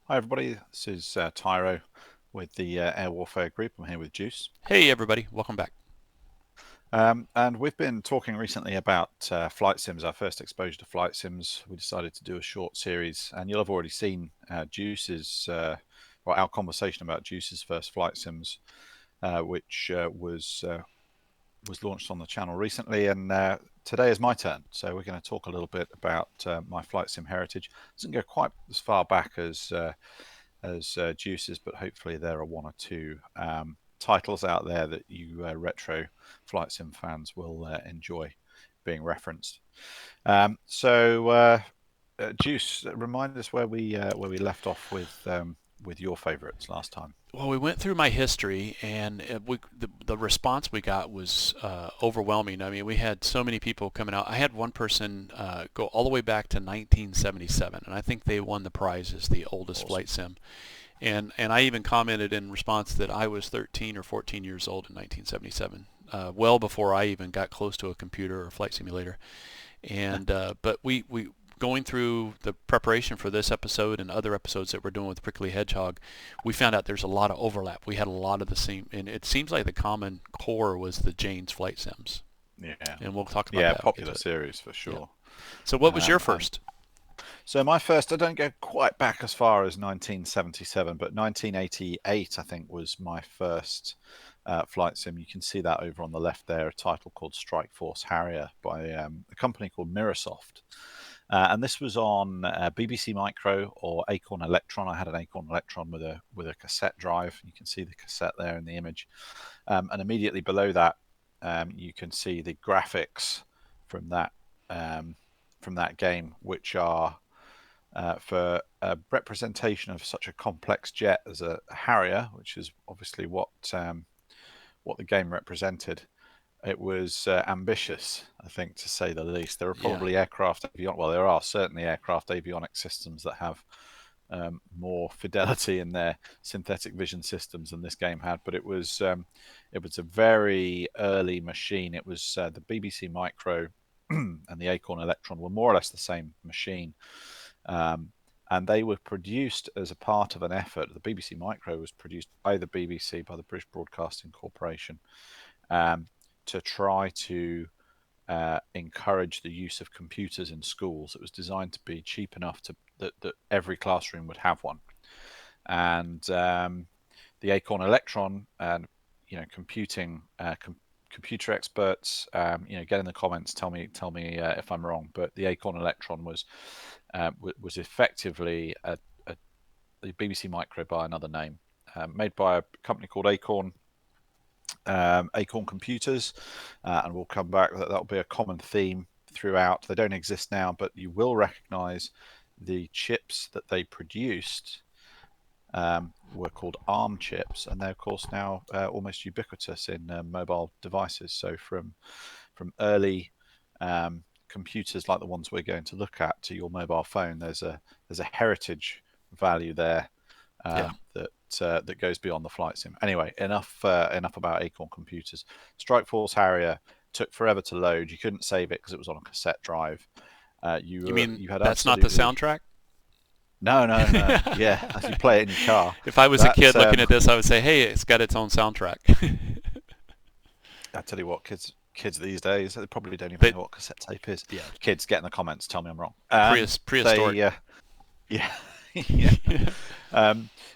Hi everybody, this is Tyro with the Air Warfare Group. I'm here with Juice. Hey everybody, welcome back. And we've been talking recently about flight sims, our first exposure to flight sims. We decided to do a short series, and you'll have already seen Juice's, or our conversation about Juice's first flight sims, which was launched on the channel recently, and today is my turn. So we're going to talk a little bit about my flight sim heritage. It doesn't go quite as far back as Juices, but hopefully there are one or two titles out there that you retro flight sim fans will enjoy being referenced. Juice, remind us where we left off with your favourites last time. Well, we went through my history, and the response we got was overwhelming. I mean, we had so many people coming out. I had one person go all the way back to 1977, and I think they won the prize as the oldest Awesome. flight sim. And I even commented in response that I was 13 or 14 years old in 1977, well before I even got close to a computer or a flight simulator. And but we going through the preparation for this episode and other episodes that we're doing with Prickly Hedgehog, we found out there's a lot of overlap. We had a lot of the same, and it seems like the common core was the Jane's flight sims, Yeah, and we'll talk about yeah, that when we get popular to it. series for Yeah. sure. So what was your And first? so my first, I don't go quite back as far as 1977, but 1988, I think, was my first flight sim. You can see that over on the left there, a title called Strike Force Harrier by a company called Mirasoft. And this was on BBC Micro or Acorn Electron. I had an Acorn Electron with a cassette drive. You can see the cassette there in the image. And immediately below that, you can see the graphics from that game, which are for a representation of such a complex jet as a Harrier, which is obviously what the game represented. It was ambitious, I think, to say the least. There are Yeah. probably well, there are certainly aircraft avionics systems that have more fidelity in their synthetic vision systems than this game had. But it was a very early machine. It was the BBC Micro and the Acorn Electron were more or less the same machine. Um, and they were produced as a part of an effort. The BBC Micro was produced by the BBC, by the British Broadcasting Corporation, um, to try to encourage the use of computers in schools. It was designed to be cheap enough that every classroom would have one. And the Acorn Electron, and computing computer experts, get in the comments, tell me if I'm wrong. But the Acorn Electron was effectively the BBC Micro by another name, made by a company called Acorn Computers, and we'll come back. That'll be a common theme throughout. They don't exist now, but you will recognise the chips that they produced were called ARM chips, and they're of course now almost ubiquitous in mobile devices. So from early computers like the ones we're going to look at to your mobile phone, there's a heritage value there Yeah. that goes beyond the flight sim. Anyway, enough about Acorn computers. Strike Force Harrier took forever to load. You couldn't save it because it was on a cassette drive. You mean You had that's not the absolutely soundtrack? no. Yeah, as you play it in your car. If I was a That kid looking at this, I would say, "Hey, it's got its own soundtrack." I tell you what, kids these days, they probably don't even They, know what cassette tape is. yeah, Kids, get in the comments, tell me I'm wrong. prehistoric. They yeah yeah.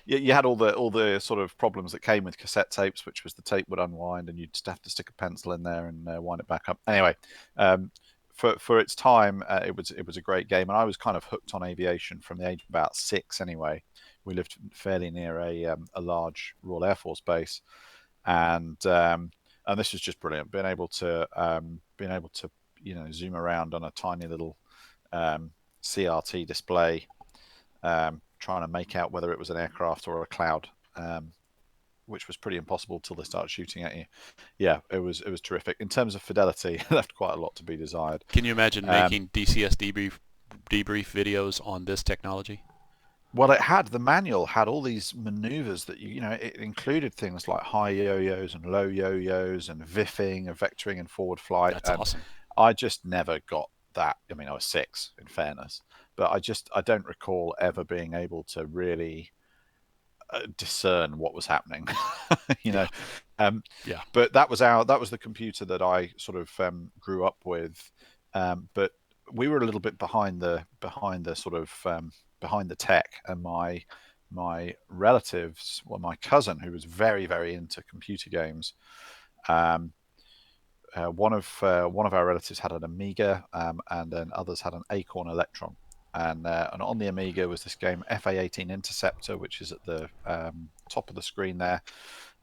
You had all the sort of problems that came with cassette tapes, which was the tape would unwind and you'd just have to stick a pencil in there and wind it back up. Anyway, for its time, it was a great game, and I was kind of hooked on aviation from the age of about 6. Anyway, we lived fairly near a large Royal Air Force base, and this was just brilliant. Being able to zoom around on a tiny little CRT display, trying to make out whether it was an aircraft or a cloud, which was pretty impossible till they started shooting at you. Yeah, it was terrific. In terms of fidelity, it left quite a lot to be desired. Can you imagine Um, making DCS debrief videos on this technology? well, the manual had all these maneuvers that it included things like high yo-yos and low yo-yos and viffing and vectoring and forward flight, That's and awesome. I just never got that. I mean, I was 6, in fairness, but I don't recall ever being able to really discern what was happening. you know, Yeah. um, Yeah. but that was the computer that I sort of grew up with. But we were a little bit behind the sort of behind the tech, and my relatives, well, my cousin, who was very, very into computer games, um, one of our relatives had an Amiga, and then others had an Acorn Electron. And on the Amiga was this game FA-18 Interceptor, which is at the top of the screen there.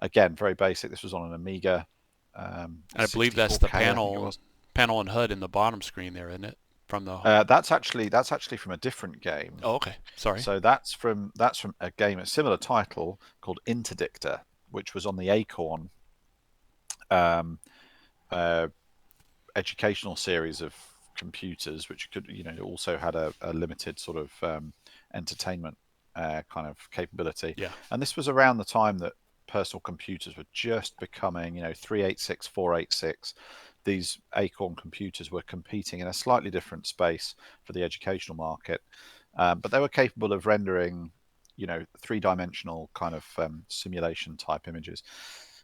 Again, very basic. This was on an Amiga And I believe that's the 64K, I think it was. panel and HUD in the bottom screen there, isn't it? From the That's actually from a different game. Oh, okay. Sorry. So that's from a game, a similar title called Interdictor, which was on the Acorn um, uh, educational series of computers, which could, also had a limited sort of entertainment kind of capability. Yeah. And this was around the time that personal computers were just becoming, 386, 486. These Acorn computers were competing in a slightly different space for the educational market, but they were capable of rendering, three-dimensional kind of simulation type images.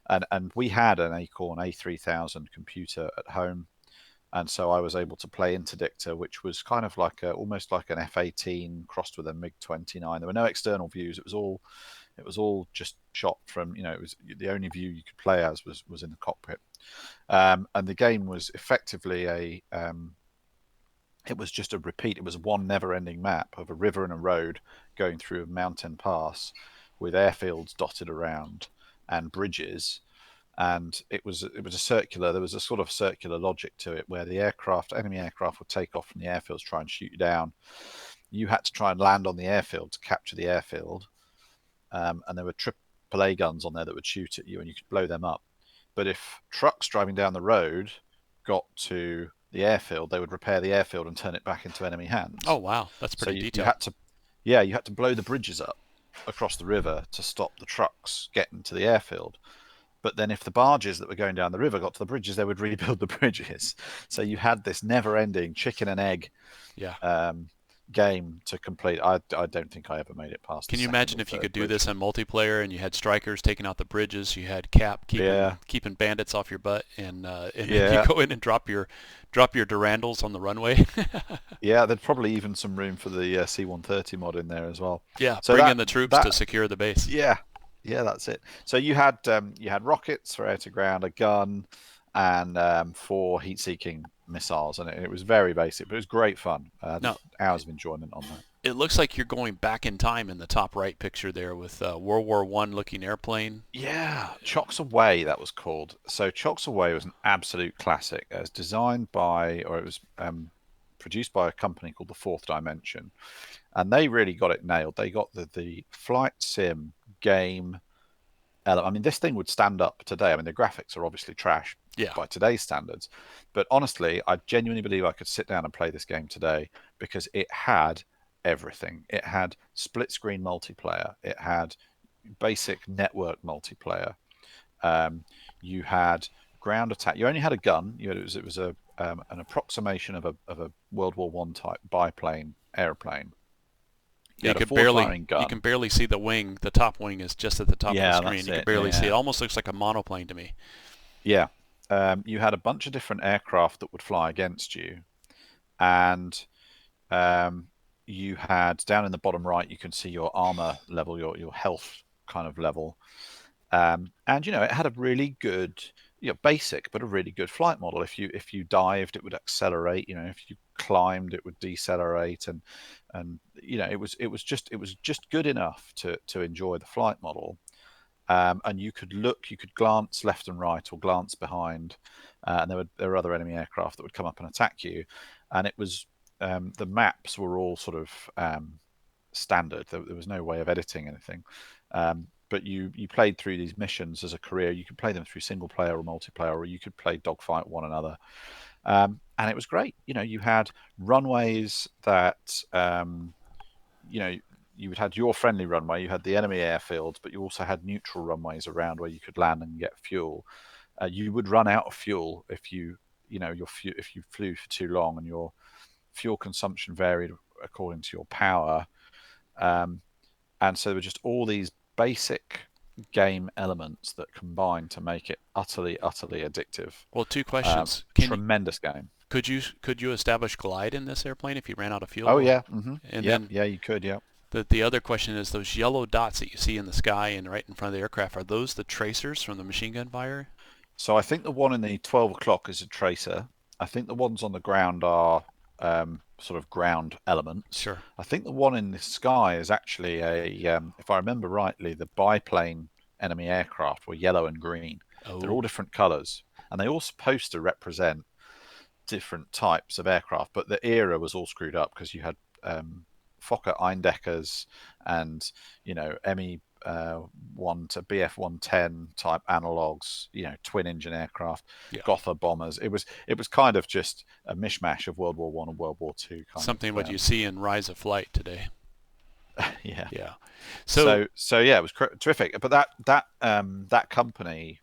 And we had an Acorn A3000 computer at home, and so I was able to play Interdictor, which was kind of like almost like an F-18 crossed with a MiG-29. There were no external views. It was all just shot from, it was the only view you could play as was in the cockpit. And the game was effectively it was just a repeat. It was one never-ending map of a river and a road going through a mountain pass with airfields dotted around and bridges, and it was a circular. There was a sort of circular logic to it, where the enemy aircraft would take off from the airfields, try and shoot you down. You had to try and land on the airfield to capture the airfield, and there were AAA guns on there that would shoot at you, and you could blow them up. But if trucks driving down the road got to the airfield, they would repair the airfield and turn it back into enemy hands. Oh, wow. That's So pretty you detailed. had to, yeah, you had to blow the bridges up across the river to stop the trucks getting to the airfield. But then if the barges that were going down the river got to the bridges, they would rebuild the bridges. So you had this never-ending chicken and egg Yeah. um, game to complete. I don't think I ever made it past the Can you second imagine or if you third could do bridge. this in multiplayer and you had strikers taking out the bridges, you had Cap Yeah, keeping bandits off your butt, and you yeah, go in and drop your Durandals on the runway? yeah. There's probably even some room for the C-130 mod in there as well. Yeah, So bring in that the troops to that secure the base. yeah, yeah, that's it. So you had rockets for air to ground, a gun, and four heat-seeking missiles, and it was very basic, but it was great fun. I had Now, hours of enjoyment on that. it looks like you're going back in time in the top right picture there with World War One looking airplane. Yeah, Chocks Away, that was called. So Chocks Away was an absolute classic. It was designed by, or it was produced by a company called the Fourth Dimension, and they really got it nailed. They got the flight sim game element. I mean, this thing would stand up today. I mean, the graphics are obviously trash Yeah. by today's standards, but honestly, I genuinely believe I could sit down and play this game today because it had everything. It had split screen multiplayer. It had basic network multiplayer. Um, you had ground attack. You only had a gun. It was an approximation of a World War One type biplane airplane. You You had a could forward barely firing you gun. can barely see the wing. The top wing is just at the top of the Yeah, screen. that's You can it. barely see it. Yeah, Almost looks like a monoplane to me. yeah. You had a bunch of different aircraft that would fly against you, and um, you had down in the bottom right, you can see your armor level, your health kind of level. And it had a really good, basic but a really good flight model. If you dived, it would accelerate. If you climbed, it would decelerate, and it was just good enough to enjoy the flight model. And you could glance left and right or glance behind, and there were other enemy aircraft that would come up and attack you. And it was the maps were all sort of standard. There was no way of editing anything. But you played through these missions as a career. You could play them through single player or multiplayer, or you could play dogfight one another. And it was great. You had runways that you know you had your friendly runway, you had the enemy airfields, but you also had neutral runways around where you could land and get fuel. You would run out of fuel if you flew for too long, and your fuel consumption varied according to your power. And so there were just all these basic game elements that combine to make it utterly addictive. Well, two questions. Tremendous game. Could you establish glide in this airplane if you ran out of fuel? Oh yeah. And Yep. then Yeah, you could. Yeah. the other question is, those yellow dots that you see in the sky and right in front of the aircraft, are those the tracers from the machine gun fire? So I think the one in the 12 o'clock is a tracer. I think the ones on the ground are sort of ground elements. Sure. I think the one in the sky is actually if I remember rightly, the biplane enemy aircraft were yellow and green. They're all Oh, different colors, and they all supposed to represent different types of aircraft. But the era was all screwed up because you had Fokker Eindeckers and ME 1 to BF 110 type analogs, twin engine aircraft, yeah. Gotha bombers. It was kind of just a mishmash of World War One and World War Two kind Something of. what you see in Rise of Flight today. Yeah. Yeah. So yeah, it was terrific. But that company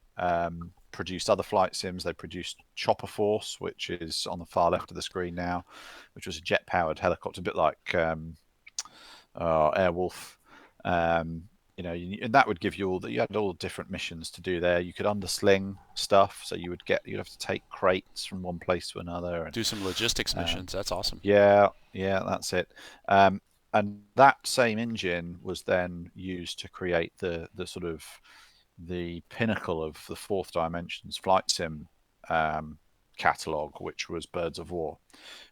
produced other flight sims. They produced Chopper Force, which is on the far left of the screen now, which was a jet-powered helicopter, a bit like Airwolf. And that would give you you had all different missions to do there. You could undersling stuff, so you'd have to take crates from one place to another and do some logistics missions. That's awesome. Yeah, that's it. And that same engine was then used to create the sort of the pinnacle of the Fourth Dimensions flight sim catalog, which was Birds of War,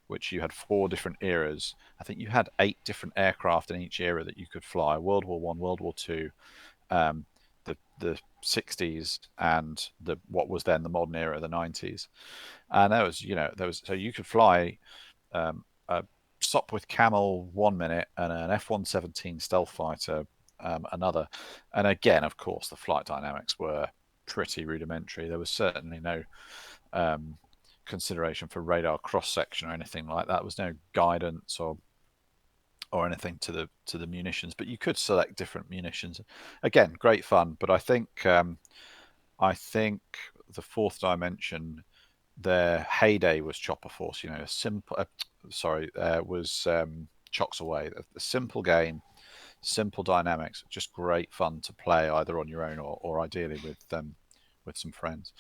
which you had 4 different eras. I think you had 8 different aircraft in each era that you could fly: World War One, World War Two, the 60s, and what was then the modern era, the 90s. And so you could fly a Sopwith Camel 1 minute and an F-117 stealth fighter another. And again, of course, the flight dynamics were pretty rudimentary. There was certainly no consideration for radar cross section or anything like that. There was no guidance or anything to the munitions, but you could select different munitions. Again, great fun. But I think the Fourth Dimension, their heyday was Chopper Force. Was Chocks Away. A simple game, simple dynamics, just great fun to play either on your own or ideally with some friends.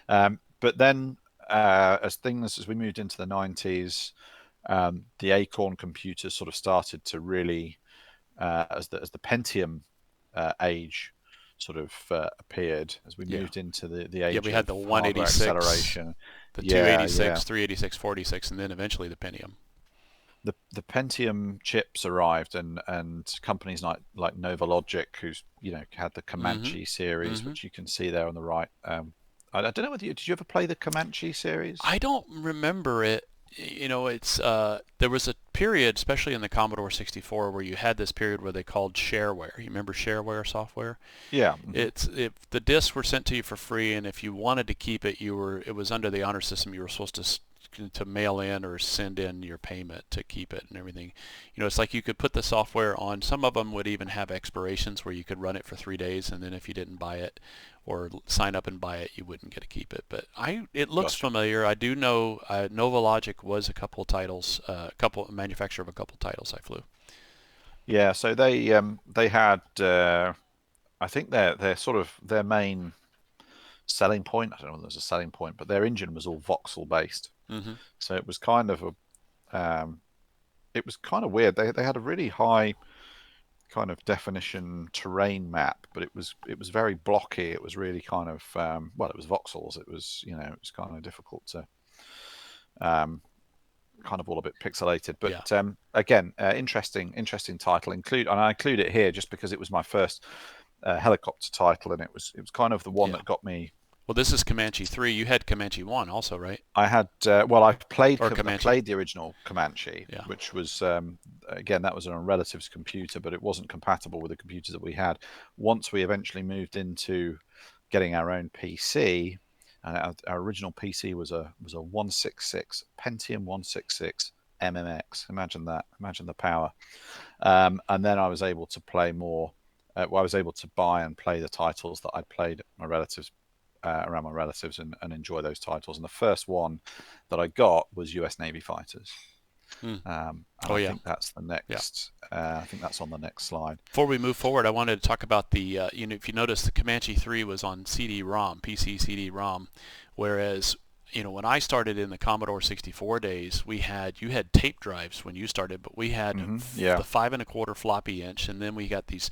But then as we moved into the 90s, the Acorn computers sort of started to really, as the Pentium age sort of appeared, as we moved into the age we had of the hardware 186, acceleration, the 286, 386, 486, and then eventually the Pentium. The Pentium chips arrived, and companies like Nova Logic, who's had the Comanche series, which you can see there on the right. I don't know whether did you ever play the Comanche series? I don't remember it. It's there was a period, especially in the Commodore 64, where you had this period where they called shareware. You remember shareware software? Yeah. It's if the discs were sent to you for free, and if you wanted to keep it, it was under the honor system. You were supposed to mail in or send in your payment to keep it and everything. It's like you could put the software on. Some of them would even have expirations where you could run it for 3 days, and then if you didn't buy it or sign up and buy it, you wouldn't get to keep it. But it looks familiar. I do know Nova Logic was a manufacturer of a couple titles I flew. Yeah, so they had I think their sort of their main selling point, I don't know if there's a selling point, but their engine was all voxel based. So it was kind of weird. They had a really high kind of definition terrain map, but it was very blocky. It was really kind of it was voxels. It was it was kind of difficult to kind of all a bit pixelated. But again, interesting title. And I include it here just because it was my first helicopter title, and it was kind of the one that got me. Well, this is Comanche 3. You had Comanche 1 also, right? I had, I played the original Comanche, which was, again, that was on a relative's computer, but it wasn't compatible with the computers that we had. Once we eventually moved into getting our own PC, and our original PC was a 166, Pentium 166 MMX. Imagine that. Imagine the power. And then I was able to play more. I was able to buy and play the titles that I'd played around my relatives and enjoy those titles. And the first one that I got was US Navy fighters. Mm. And Oh I yeah, think that's the yeah. next. I think that's on the next slide. Before we move forward, I wanted to talk about the, if you notice, the Comanche 3 was on CD-ROM, PC CD-ROM, whereas, when I started in the Commodore 64 days, you had tape drives when you started, but we had Yeah, the 5 1/4 floppy inch, and then we got these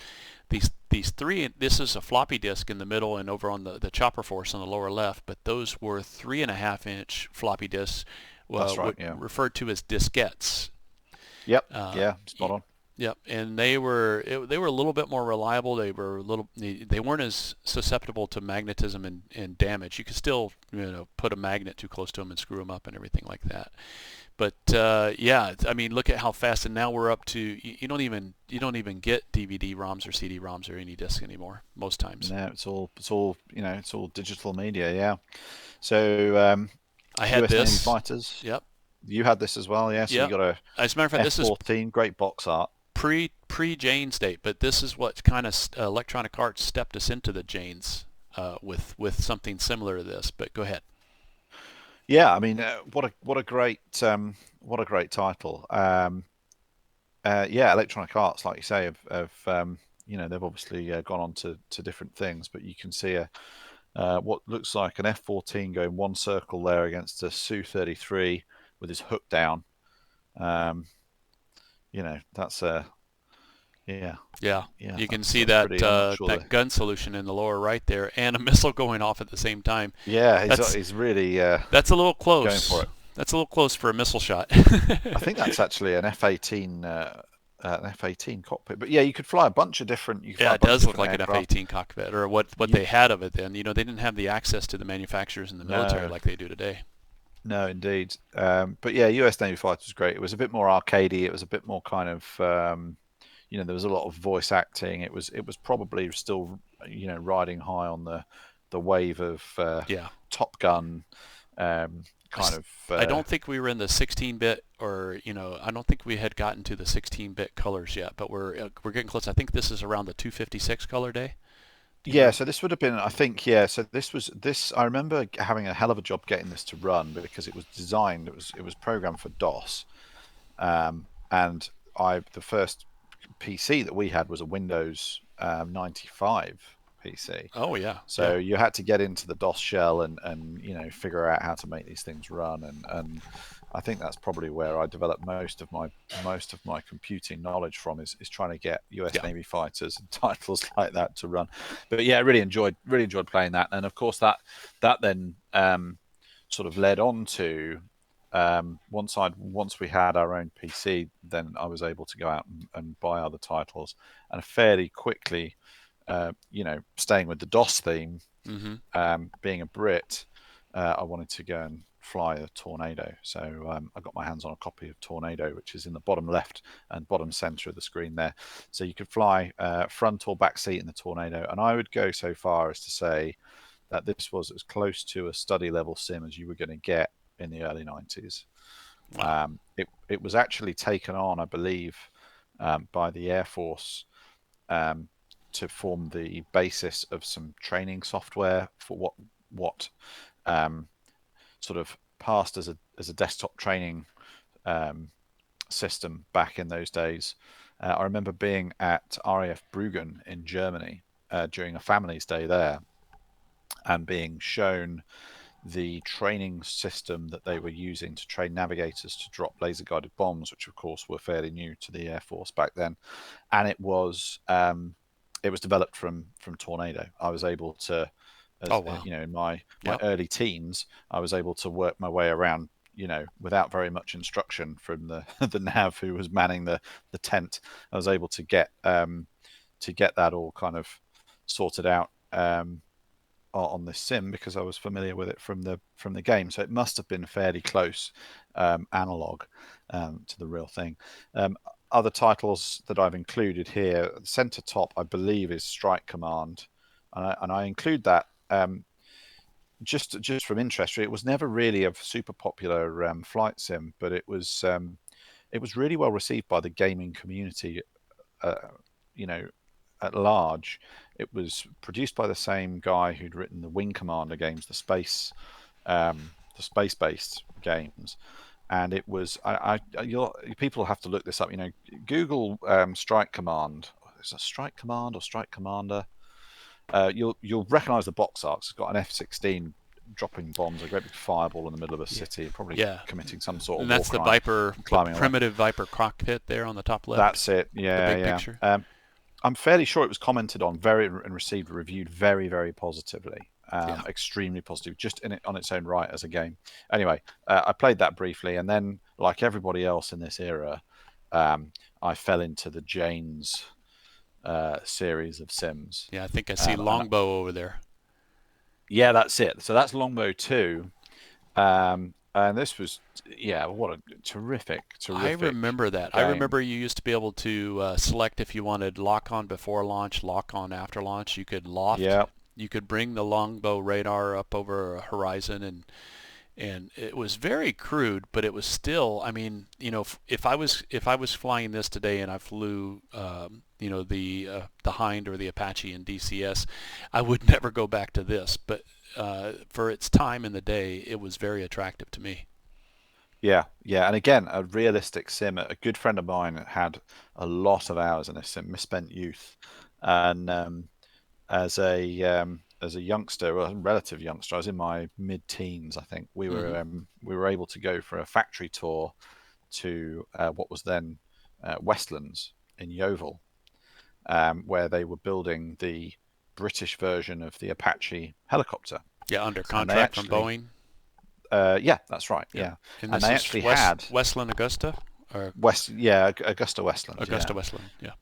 three. This is a floppy disk in the middle and over on the chopper force on the lower left, but those were 3 1/2 inch floppy disks, that's right. what Yeah. referred to as diskettes. Yep. Uh, Yeah. Spot on. Yep, and they were a little bit more reliable. They weren't as susceptible to magnetism and damage. You could still put a magnet too close to them and screw them up and everything like that. But yeah, I mean, look at how fast. And now we're up to you don't even get DVD ROMs or CD ROMs or any disc anymore most times. No, it's all it's all digital media. Yeah. So I had US Navy this. fighters. Yep. You had this as well, yeah. So you Yep. got a As a matter of fact, this is F-14, great box art. pre Jane's date, but this is what kind of Electronic Arts stepped us into the Janes with something similar to this. But go ahead. Yeah, I mean, what a great title. Yeah, Electronic Arts, like you say, they've obviously gone on to different things, but you can see what looks like an F-14 going one circle there against a Su-33 with his hook down. That's a yeah, Yeah, yeah, you can see that's that pretty. I'm not sure that gun solution in the lower right there, and a missile going off at the same time. Yeah, That's he's really that's a little going for close. it. That's a little close for a missile shot. I think that's actually an F-18 an F-18 cockpit. But yeah, you could fly a bunch of different. You could fly Yeah, a it bunch of does look different like an aircraft. F-18 cockpit, or what You, they had of it then. They didn't have the access to the manufacturers in the military no, like they do today. no, indeed. But yeah, US Navy fighter was great. It was a bit more arcadey. It was a bit more kind of there was a lot of voice acting. It was probably still riding high on the wave of Yeah. Top Gun I, kind s- of. I don't think we were in the 16-bit, or I don't think we had gotten to the 16-bit colors yet, but we're getting close. I think this is around the 256 color day. Do you Yeah, remember? so this would have been, I think, yeah. So this. I remember having a hell of a job getting this to run because it was designed. It was programmed for DOS, and the first PC that we had was a Windows 95 PC. Oh yeah, yeah, So you had to get into the DOS shell and figure out how to make these things run, and I think that's probably where I developed most of my computing knowledge from is trying to get US yeah, Navy fighters and titles like that to run. But yeah, really enjoyed playing that, and of course that then sort of led on to once we had our own PC, then I was able to go out and buy other titles, and fairly quickly, staying with the DOS theme, mm-hmm. being a Brit, I wanted to go and fly a Tornado. So I got my hands on a copy of Tornado, which is in the bottom left and bottom center of the screen there. So you could fly front or back seat in the Tornado, and I would go so far as to say that this was as close to a study level sim as you were going to get in the early 90s. Wow. It was actually taken on, I believe, by the Air Force to form the basis of some training software for what sort of passed as a desktop training system back in those days. I remember being at RAF Bruggen in Germany during a family's day there and being shown the training system that they were using to train navigators to drop laser guided bombs, which of course were fairly new to the Air Force back then. And it was developed from Tornado. I was able to, Oh as wow. in my Yep. early teens, I was able to work my way around, without very much instruction from the the nav who was manning the tent. I was able to get that all kind of sorted out on this sim because I was familiar with it from the game. So it must have been fairly close analog to the real thing. Other titles that I've included here, center top, I believe, is Strike Command, and I include that just from interest. It was never really a super popular flight sim, but it was really well received by the gaming community. Uh, you know, at large. It was produced by the same guy who'd written the Wing Commander games, the space-based games, and it was people have to look this up. Google Strike Command. Is it Strike Command or Strike Commander? You'll recognise the box art. It's got an F-16 dropping bombs, a great big fireball in the middle of a city, probably committing some sort of and that's war the crime, Viper, the climbing away. primitive Viper cockpit there on the top left. That's it. Yeah, the big picture. I'm fairly sure it was commented on and reviewed very, very positively. Extremely positive, just on its own right as a game. Anyway, I played that briefly, and then, like everybody else in this era, I fell into the Jane's series of sims. Yeah, I think I see Longbow over there. Yeah, that's it. So that's Longbow 2. And this was, what a terrific. I remember that. Game. I remember you used to be able to select if you wanted lock on before launch, lock on after launch. You could loft. Yeah. You could bring the Longbow radar up over a horizon, and it was very crude, but it was still. I mean, if I was flying this today and I flew, the Hind or the Apache in DCS, I would never go back to this. But for its time in the day, it was very attractive to me. Yeah, and again, a realistic sim. A good friend of mine had a lot of hours in this sim, misspent youth, and as a youngster, well, a relative youngster, I was in my mid-teens, I think. We were able to go for a factory tour to what was then Westlands in Yeovil, where they were building the British version of the Apache helicopter. Yeah, under contract from Boeing. Yeah, that's right. Yeah, and they actually had Westland Augusta, or Augusta Westland. Westland. Yeah.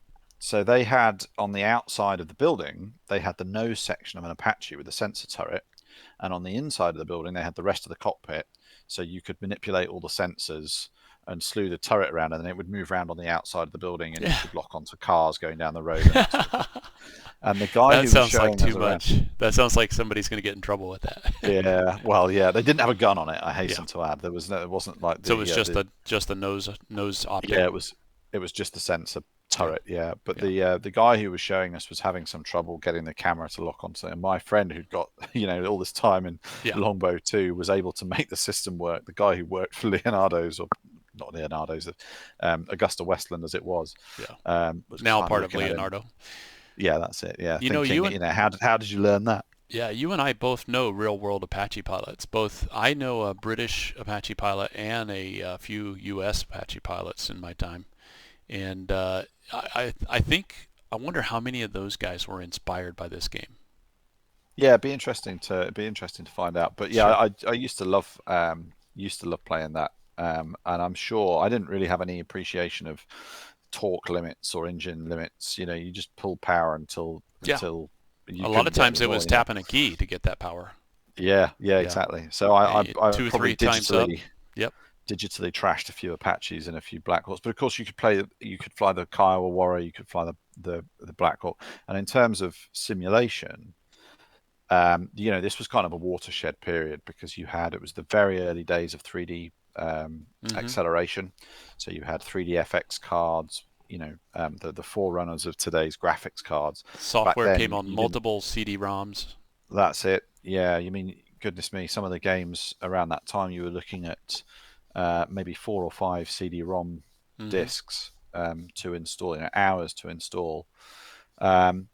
So they had, on the outside of the building, they had the nose section of an Apache with a sensor turret, and on the inside of the building, they had the rest of the cockpit. So you could manipulate all the sensors and slew the turret around, and then it would move around on the outside of the building, and you could lock onto cars going down the road. And the guy that sounds like too much. That sounds like somebody's going to get in trouble with that. They didn't have a gun on it. I hasten to add, it wasn't like. So it was just the nose optic. Yeah, it was just the sensor turret. Yeah, but the guy who was showing us was having some trouble getting the camera to lock onto it. And my friend, who'd got all this time in Longbow 2, was able to make the system work. The guy who worked for Leonardo's, or not Leonardo's, Augusta Westland as it was. Was now part of Leonardo. Yeah, that's it. Yeah, how did you learn that? Yeah, you and I both know real-world Apache pilots. I know a British Apache pilot and a few U.S. Apache pilots in my time, and I wonder how many of those guys were inspired by this game. Yeah, it'd be interesting to find out. But yeah, I used to love playing that, and I'm sure I didn't really have any appreciation of torque limits or engine limits. You just pull power until you a lot of times it was tapping a key to get that power. Yeah, exactly. So I 2-3 times up. Digitally trashed a few Apaches and a few Black Hawks, but of course you could fly the Kiowa Warrior, you could fly the Black Hawk. And in terms of simulation, this was kind of a watershed period, because it was the very early days of 3D acceleration. So you had 3D FX cards, the forerunners of today's graphics cards. Software came on multiple CD-ROMs. That's it. Yeah, you mean, goodness me, some of the games around that time, you were looking at maybe 4 or 5 CD-ROM discs to install, hours to install. And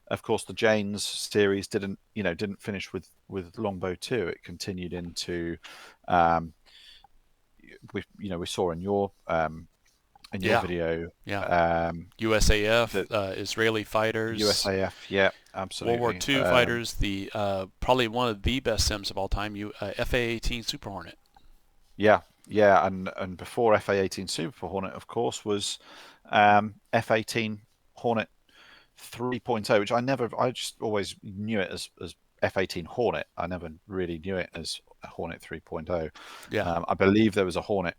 of course, the Jane's series didn't finish with Longbow 2. It continued into we saw in your video, USAF, Israeli fighters, USAF, absolutely, World War II fighters, the probably one of the best sims of all time, FA-18 Super Hornet. And before FA-18 Super Hornet, of course, was F-18 Hornet 3.0, which I just always knew it as F-18 Hornet. I never really knew it as a Hornet 3.0. I believe there was a Hornet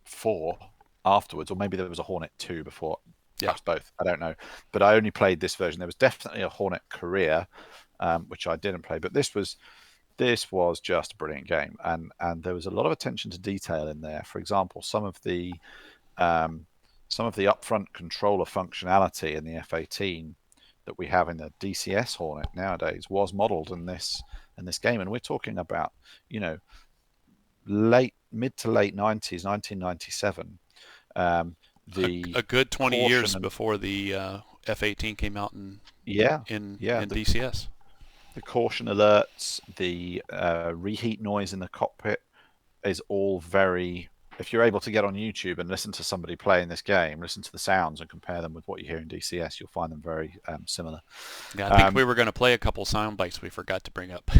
4 afterwards, or maybe there was a Hornet 2 before. Perhaps both. I don't know. But I only played this version. There was definitely a Hornet Career, which I didn't play. But this was just a brilliant game, and there was a lot of attention to detail in there. For example, some of the upfront controller functionality in the F-18 that we have in the DCS Hornet nowadays was modeled in this game. And we're talking about mid to late 90s, 1997. Um, the A good 20 years caution and before the F-18 came out yeah, in DCS. the caution alerts, the reheat noise in the cockpit is all very. If you're able to get on YouTube and listen to somebody playing this game, listen to the sounds and compare them with what you hear in DCS, you'll find them very similar. Yeah, I think we were going to play a couple sound bites we forgot to bring up.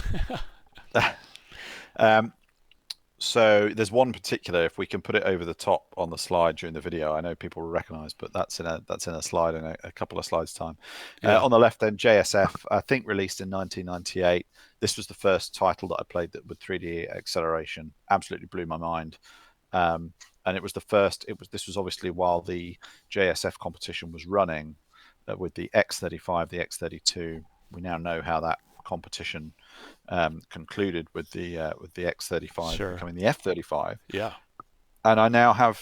So there's one particular, if we can put it over the top on the slide during the video, I know people will recognize, but that's in a slide in a couple of slides time. Yeah. On the left then, JSF, I think released in 1998. This was the first title that I played that with 3D acceleration. Absolutely blew my mind. And it was the first. This was obviously while the JSF competition was running with the X35, the X32. We now know how that competition concluded with the X35 Sure. becoming the F35. Yeah. And I now have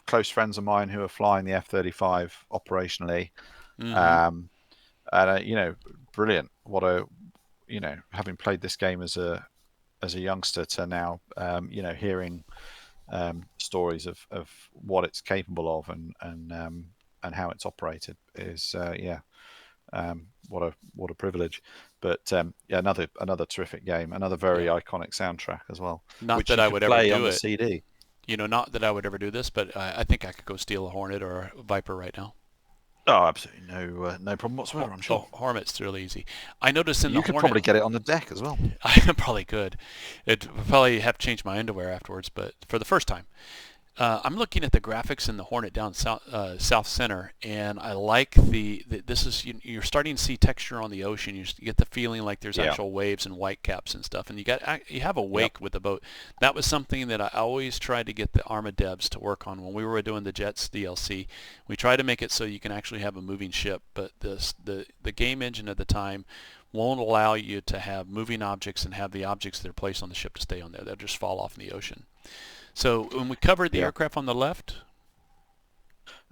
close friends of mine who are flying the F35 operationally. Mm-hmm. And brilliant. What a having played this game as a youngster to now hearing stories of what it's capable of and how it's operated is what a privilege. But another terrific game, another very iconic soundtrack as well. Not which that you I could would play ever on do the it. CD. Not that I would ever do this, but I think I could go steal a Hornet or a Viper right now. Oh, absolutely no problem whatsoever. I'm sure. Hornet's really easy. I noticed in You the could Hornet, probably get it on the deck as well. I probably could. It probably have to change my underwear afterwards, but for the first time. I'm looking at the graphics in the Hornet down south center, and I like this is you're starting to see texture on the ocean. You get the feeling like there's actual waves and white caps and stuff, and you have a wake with the boat. That was something that I always tried to get the Arma devs to work on when we were doing the Jets DLC. We tried to make it so you can actually have a moving ship, but the game engine at the time won't allow you to have moving objects and have the objects that are placed on the ship to stay on there. They'll just fall off in the ocean. So when we covered the aircraft on the left?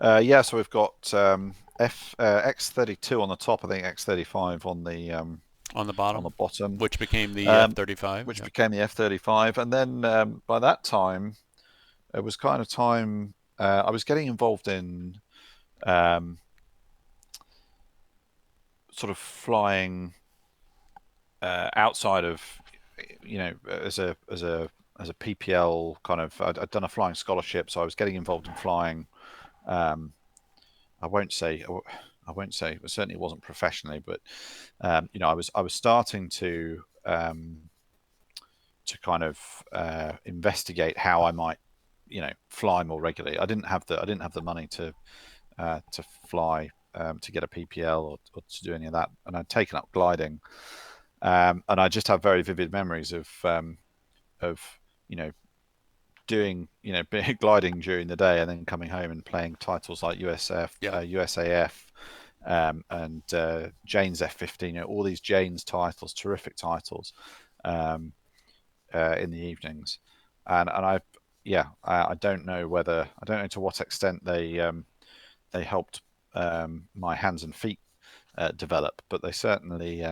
So we've got X32 on the top, I think X35 on the bottom. Which became the F-35. Which became the F-35. And then by that time, it was kind of time, I was getting involved in sort of flying outside of, as a PPL kind of, I'd done a flying scholarship, so I was getting involved in flying. I won't say certainly it wasn't professionally, but I was starting to kind of investigate how I might fly more regularly. I didn't have the money to fly to get a PPL or to do any of that, and I'd taken up gliding, and I just have very vivid memories of doing gliding during the day and then coming home and playing titles like USAF, and Jane's F-15, all these Jane's titles, terrific titles, in the evenings, and I don't know to what extent they helped my hands and feet develop, but they certainly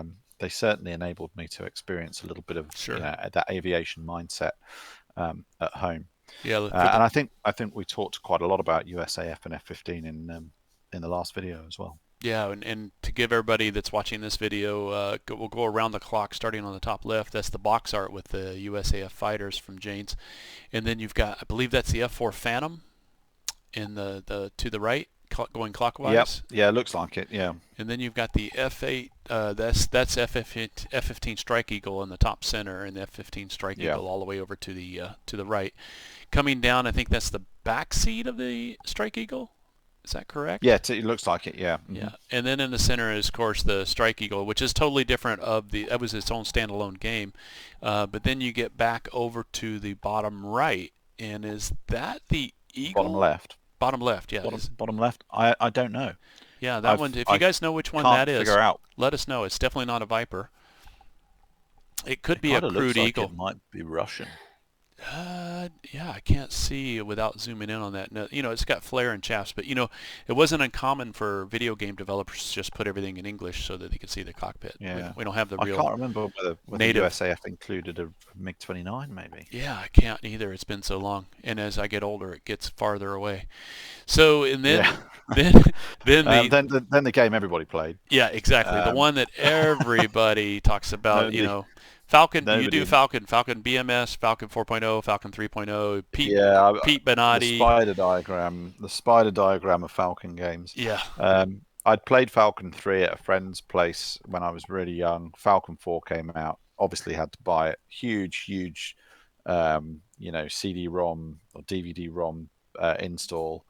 enabled me to experience a little bit of that aviation mindset at home. Yeah, and I think we talked quite a lot about USAF and F-15 in the last video as well. Yeah, and to give everybody that's watching this video, we'll go around the clock starting on the top left. That's the box art with the USAF fighters from Jane's, and then you've got, I believe that's the F-4 Phantom in the to the right, going clockwise. Yep. Yeah, it looks like it. Yeah. And then you've got the F-8. That's F-15 Strike Eagle in the top center, and the F-15 Strike Eagle all the way over to the right. Coming down, I think that's the back seat of the Strike Eagle. Is that correct? Yeah, it looks like it. Yeah. Yeah. And then in the center is, of course, the Strike Eagle, which is totally different that was its own standalone game. But then you get back over to the bottom right, and is that the Eagle? Bottom left. Bottom left, yeah. Bottom left. I don't know. Yeah, that one. If you guys know which one that is, figure out. Let us know. It's definitely not a Viper. It could be a crude Eagle. It might be Russian. Yeah, I can't see without zooming in on that. No, it's got flare and shafts, but it wasn't uncommon for video game developers to just put everything in English so that they could see the cockpit. Yeah. We don't have the I real can't remember whether native. USAF included a MiG-29 maybe. Yeah, I can't either. It's been so long, and as I get older, it gets farther away. So, and then, Yeah. then, then the Then the game everybody played. yeah, exactly, the one that everybody talks about. Nobody Falcon. You do nobody. Falcon BMS, Falcon 4.0, Falcon 3.0, Yeah, Pete the Benotti. spider diagram of Falcon games. Yeah, I'd played Falcon 3 at a friend's place when I was really young. Falcon 4 came out. Obviously, had to buy it. Huge, CD-ROM or DVD-ROM install.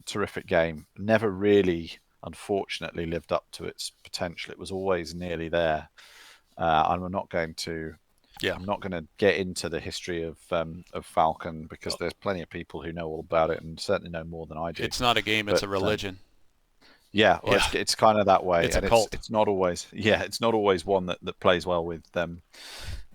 Terrific game. Never really, unfortunately, lived up to its potential. It was always nearly there. I'm not going to. yeah. I'm not going to get into the history of Falcon because there's plenty of people who know all about it and certainly know more than I do. It's not a game; it's But a religion. yeah, well, Yeah, it's kind of that way, it's a and cult. it's not always one that plays well with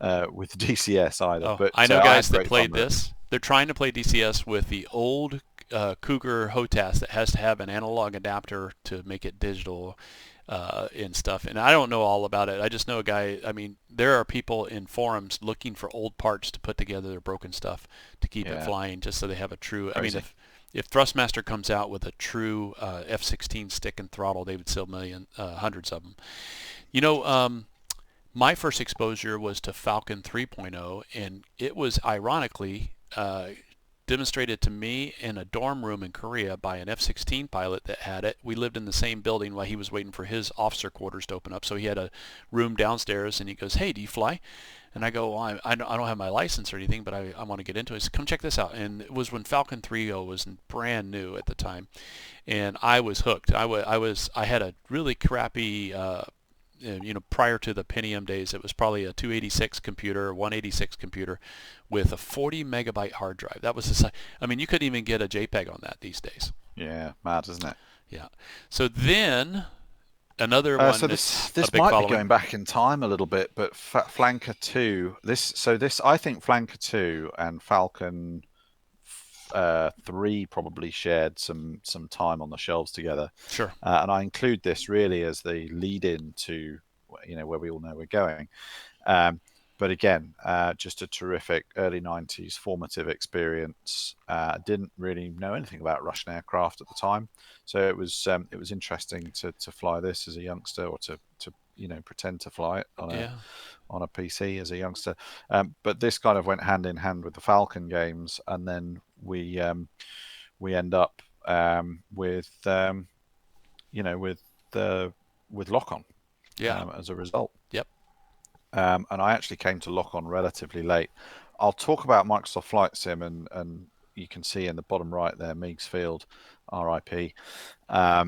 DCS either. Oh, But I know I guys had that great fun played with it. this. They're trying to play DCS with the old Cougar HOTAS that has to have an analog adapter to make it digital and stuff. And I don't know all about it. I just know a guy. I mean, there are people in forums looking for old parts to put together their broken stuff to keep it Yeah, flying, just so they have a true. I mean, crazy. if Thrustmaster comes out with a true F-16 stick and throttle, they would sell hundreds of them. You know, my first exposure was to Falcon 3.0, and it was ironically demonstrated to me in a dorm room in Korea by an F-16 pilot that had it. We lived in the same building while he was waiting for his officer quarters to open up. So he had a room downstairs, and he goes, "Hey, do you fly?" And I go, well, I don't have my license or anything, but I want to get into it. He said, "Come check this out." And it was when Falcon 3.0 was brand new at the time, and I was hooked. I had a really crappy prior to the Pentium days, it was probably a 286 computer, 186 computer with a 40 megabyte hard drive. That was the size. I mean, you couldn't even get a JPEG on that these days. Yeah, mad, isn't it? Yeah. So then another one So that's a this big might be following. going back in time a little bit, but Flanker 2. This I think Flanker 2 and Falcon 3 probably shared some time on the shelves together, Sure. and I include this really as the lead-in to where we all know we're going. But again, just a terrific early 90s formative experience. Didn't really know anything about Russian aircraft at the time, so it was interesting to fly this as a youngster, or to pretend to fly it Yeah. on a PC as a youngster. But this kind of went hand in hand with the Falcon games, and then we end up with with Lock-On Yeah. as a result. Yep. And I actually came to Lock-On relatively late. I'll talk about Microsoft Flight Sim, and you can see in the bottom right there, Meigs Field, RIP. I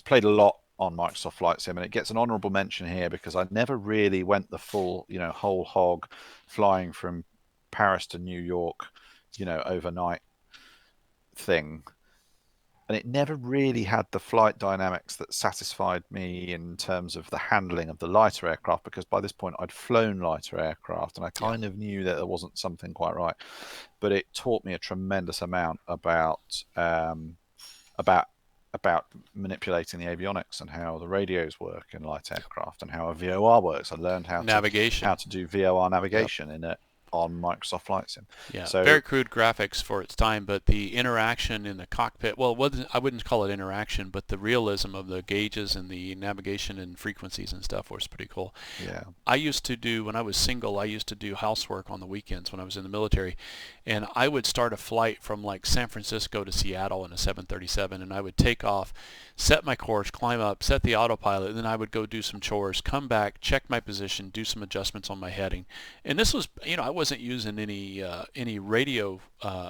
played a lot on Microsoft Flight Sim, and it gets an honourable mention here because I never really went the full, whole hog, flying from Paris to New York, overnight thing. And it never really had the flight dynamics that satisfied me in terms of the handling of the lighter aircraft, because by this point I'd flown lighter aircraft and I Yeah. kind of knew that there wasn't something quite right. But it taught me a tremendous amount about manipulating the avionics and how the radios work in light aircraft and how a VOR works. I learned how Navigation. to do VOR Yep. navigation in it on Microsoft Flight Sim. Yeah, So very crude graphics for its time, but the interaction in the cockpit, well, I wouldn't call it interaction, but the realism of the gauges and the navigation and frequencies and stuff was pretty cool. yeah, I used to do, when I was single, I used to do housework on the weekends when I was in the military, and I would start a flight from like San Francisco to Seattle in a 737, and I would take off, set my course, climb up, set the autopilot, and then I would go do some chores, come back, check my position, do some adjustments on my heading. And this was, I wasn't using any radio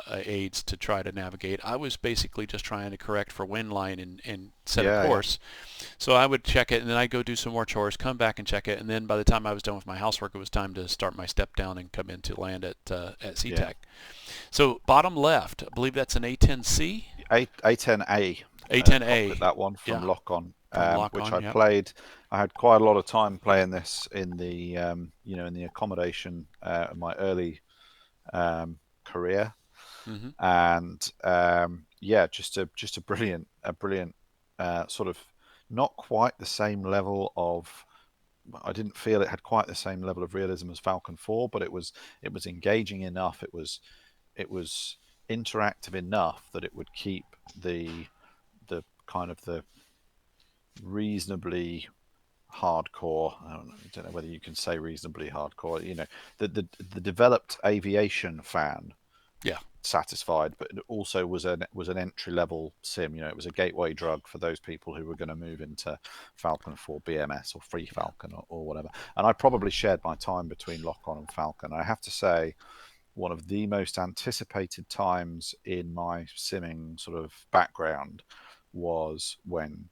aids to try to navigate. I was basically just trying to correct for wind line and set a yeah. course. So I would check it, and then I'd go do some more chores, come back and check it, and then by the time I was done with my housework, it was time to start my step down and come in to land at SeaTac. So bottom left, I believe that's an A10C. A10A. A10A. cockpit, that one from Yeah, Lock-On, from which Lock-On. I Yep. played. I had quite a lot of time playing this in the in the accommodation in my early career, Mm-hmm. and yeah, just a brilliant sort of, not quite the same level of. I didn't feel it had quite the same level of realism as Falcon 4, but it was engaging enough. It was interactive enough that it would keep the kind of the reasonably hardcore. I don't know whether you can say reasonably hardcore. You know, the developed aviation fan Yeah. satisfied, but it also was an entry level sim. You know, it was a gateway drug for those people who were going to move into Falcon 4 BMS or Free Yeah. Falcon or whatever. And I probably shared my time between Lock-On and Falcon. I have to say, one of the most anticipated times in my simming sort of background was when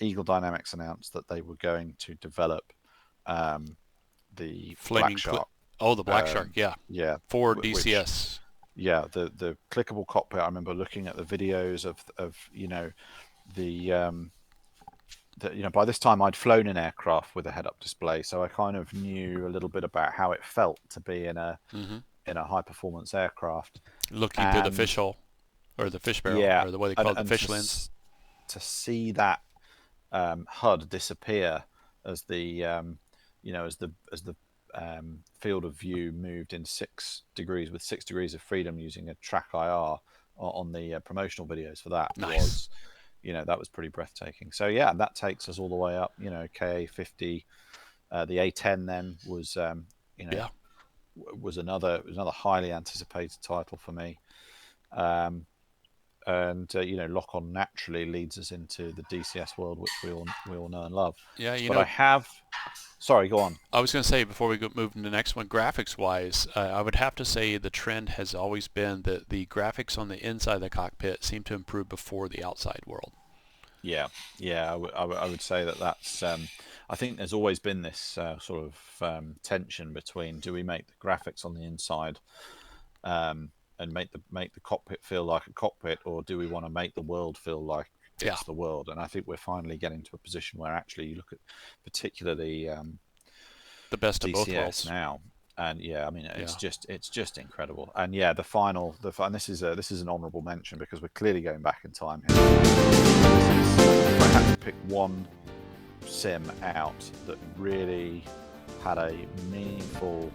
Eagle Dynamics announced that they were going to develop um, the Black Flaming. Shark. Oh, the Black Shark. Yeah. Yeah, For which DCS. yeah, the clickable cockpit. I remember looking at the videos of the by this time I'd flown an aircraft with a head-up display, so I kind of knew a little bit about how it felt to be Mm-hmm. in a high-performance aircraft, Looking through the fish and hole, or the fish barrel, yeah, or the what they call it, the and fish lens. to see that HUD disappear as the as the field of view moved in 6 degrees with 6 degrees of freedom using a track IR on the promotional videos for that Nice. was, that was pretty breathtaking. So yeah, that takes us all the way up. KA50, the A10 then was you know Yeah. was another highly anticipated title for me. And Lock-On naturally leads us into the DCS world, which we all know and love. Yeah. But I have, sorry, go on. I was going to say before we move to the next one, graphics-wise, I would have to say the trend has always been that the graphics on the inside of the cockpit seem to improve before the outside world. Yeah, yeah, I would say that's. I think there's always been this sort of tension between, do we make the graphics on the inside and make the cockpit feel like a cockpit, or do we want to make the world feel like Yeah. it's the world? And I think we're finally getting to a position where actually you look at particularly The best of both DCS worlds. now, and yeah, I mean Yeah. it's just incredible. And yeah, and this is an honourable mention because we're clearly going back in time here. If I had to pick one sim out that really had a meaningful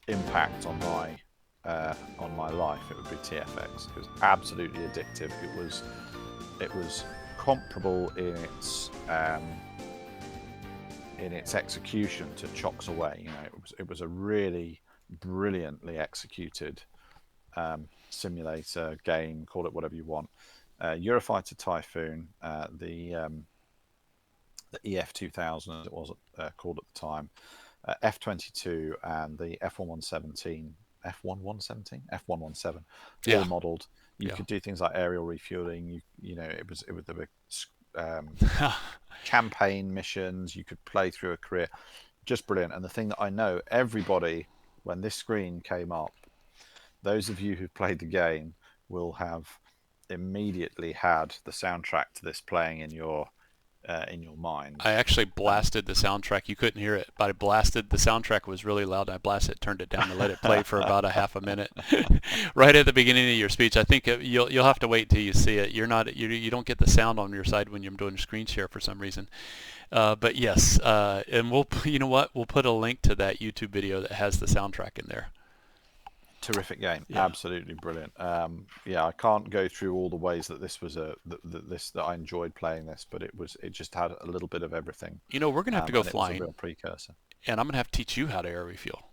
impact on my life, it would be TFX. It was absolutely addictive. It was comparable in its execution to Chocks Away. It was a really brilliantly executed simulator game. Call it whatever you want. Eurofighter Typhoon, the EF2000 as it was called at the time, F22, and the F1117, F1117, all Yeah. modelled. You Yeah. could do things like aerial refueling. It was the campaign missions. You could play through a career, just brilliant. And the thing that I know, everybody, when this screen came up, those of you who played the game will have immediately had the soundtrack to this playing in your mind. I actually blasted the soundtrack. You couldn't hear it, but I blasted the soundtrack. Was really loud. I blasted it, turned it down, and let it play for about a half a minute, right at the beginning of your speech. I think you'll have to wait till you see it. You don't get the sound on your side when you're doing screen share for some reason. But yes, and you know what? We'll put a link to that YouTube video that has the soundtrack in there. Terrific game, Yeah. absolutely brilliant. Yeah, I can't go through all the ways that this was that I enjoyed playing this, but it just had a little bit of everything. We're gonna have to go And it was a flying, real precursor. and I'm gonna have to teach you how to air refuel.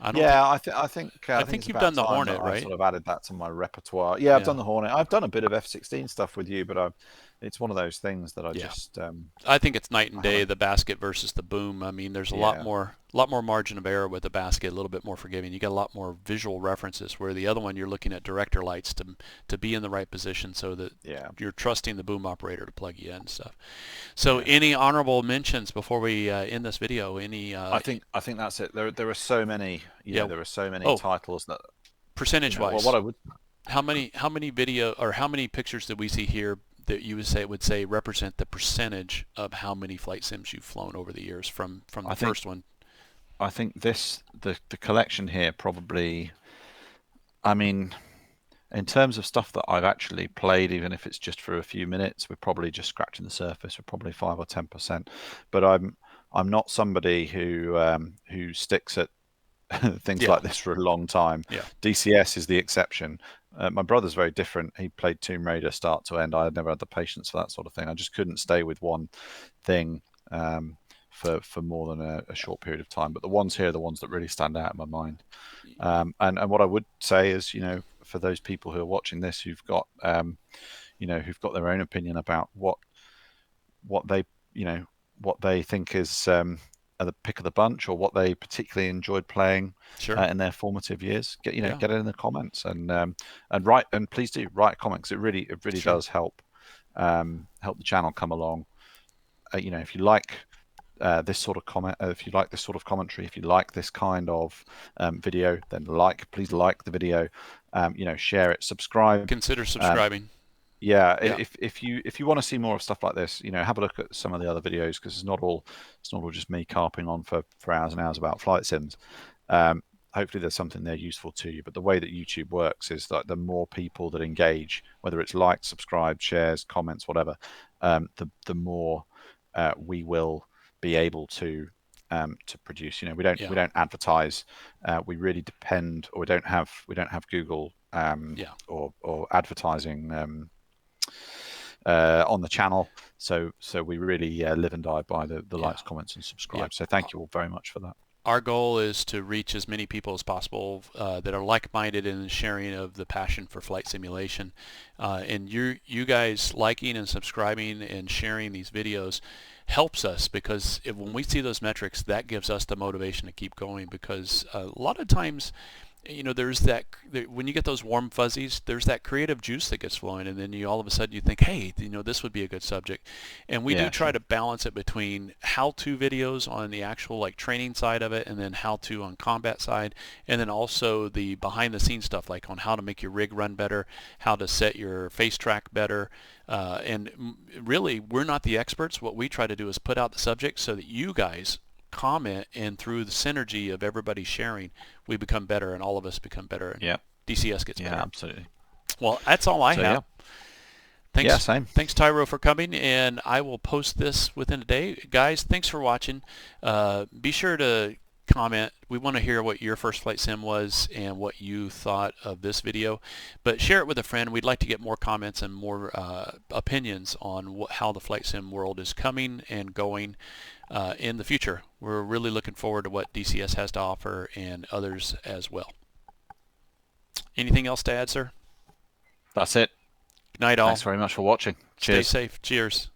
I don't think Yeah, I I think think it's you've about done the time that Hornet, I right? sort of added that to my repertoire. Yeah, I've Yeah. done the Hornet. I've done a bit of F-16 stuff with you, but it's one of those things that I Yeah. just I think it's night and I day, haven't. the basket versus the boom. I mean, there's a Yeah, lot more margin of error with the basket, a little bit more forgiving. You got a lot more visual references, where the other one you're looking at director lights to be in the right position so that yeah, you're trusting the boom operator to plug you in and stuff. So, yeah. any honorable mentions before we end this video? Any? I think that's it. There are so many. Yeah. There are so many Oh, titles that percentage Well, what wise. I would how many video or how many pictures that we see here that you would say represent the percentage of how many flight sims you've flown over the years from the I think first one? I think the collection here probably. I mean, in terms of stuff that I've actually played, even if it's just for a few minutes, we're probably just scratching the surface. We're probably 5 or 10%. But I'm not somebody who sticks at things Yeah, like this for a long time. yeah, DCS is the exception. My brother's very different. He played Tomb Raider start to end. I had never had the patience for that sort of thing. I just couldn't stay with one thing for more than a short period of time. But the ones here are the ones that really stand out in my mind. And what I would say is, for those people who are watching this, who've got who've got their own opinion about what they what they think is are the pick of the bunch, or what they particularly enjoyed playing sure, in their formative years, yeah, get it in the comments, and write, and please do write comments. It really sure, does help help the channel come along. If you like this sort of comment, if you like this sort of commentary, if you like this kind of video, then please like the video, share it, subscribe. consider Um, subscribing. yeah, Yeah, if you want to see more of stuff like this, have a look at some of the other videos, because it's not all just me carping on for hours and hours about flight sims. Um, Hopefully there's something there useful to you. But the way that YouTube works is that the more people that engage, whether it's likes, subscribe, shares, comments, whatever, the more we will be able to produce. We yeah, don't advertise. We really depend, or we don't have Google yeah, or advertising on the channel. So we really live and die by the yeah, likes, comments, and yeah. subscribe. So thank you all very much for that. Our goal is to reach as many people as possible that are like-minded in the sharing of the passion for flight simulation. And you guys liking and subscribing and sharing these videos helps us, because when we see those metrics, that gives us the motivation to keep going, because a lot of times, there's when you get those warm fuzzies, there's that creative juice that gets flowing, and then you all of a sudden you think, hey, this would be a good subject. And we do Yeah, try sure. to balance it between how-to videos on the actual training side of it, and then how-to on combat side, and then also the behind-the-scenes stuff, like on how to make your rig run better, how to set your face track better. And really, we're not the experts. What we try to do is put out the subject so that you guys comment, and through the synergy of everybody sharing, we become better, and all of us become better, and Yeah, DCS gets yeah, better. absolutely. Well, that's all I So have. yeah, yeah, Thanks, same. thanks Tyro for coming, and I will post this within a day. Guys, thanks for watching. Be sure to comment. We want to hear what your first flight sim was and what you thought of this video. But share it with a friend. We'd like to get more comments and more opinions on how the flight sim world is coming and going in the future. We're really looking forward to what DCS has to offer, and others as well. Anything else to add, sir? That's it. Good night, Thanks all. very much for watching. Stay Cheers. safe. Cheers.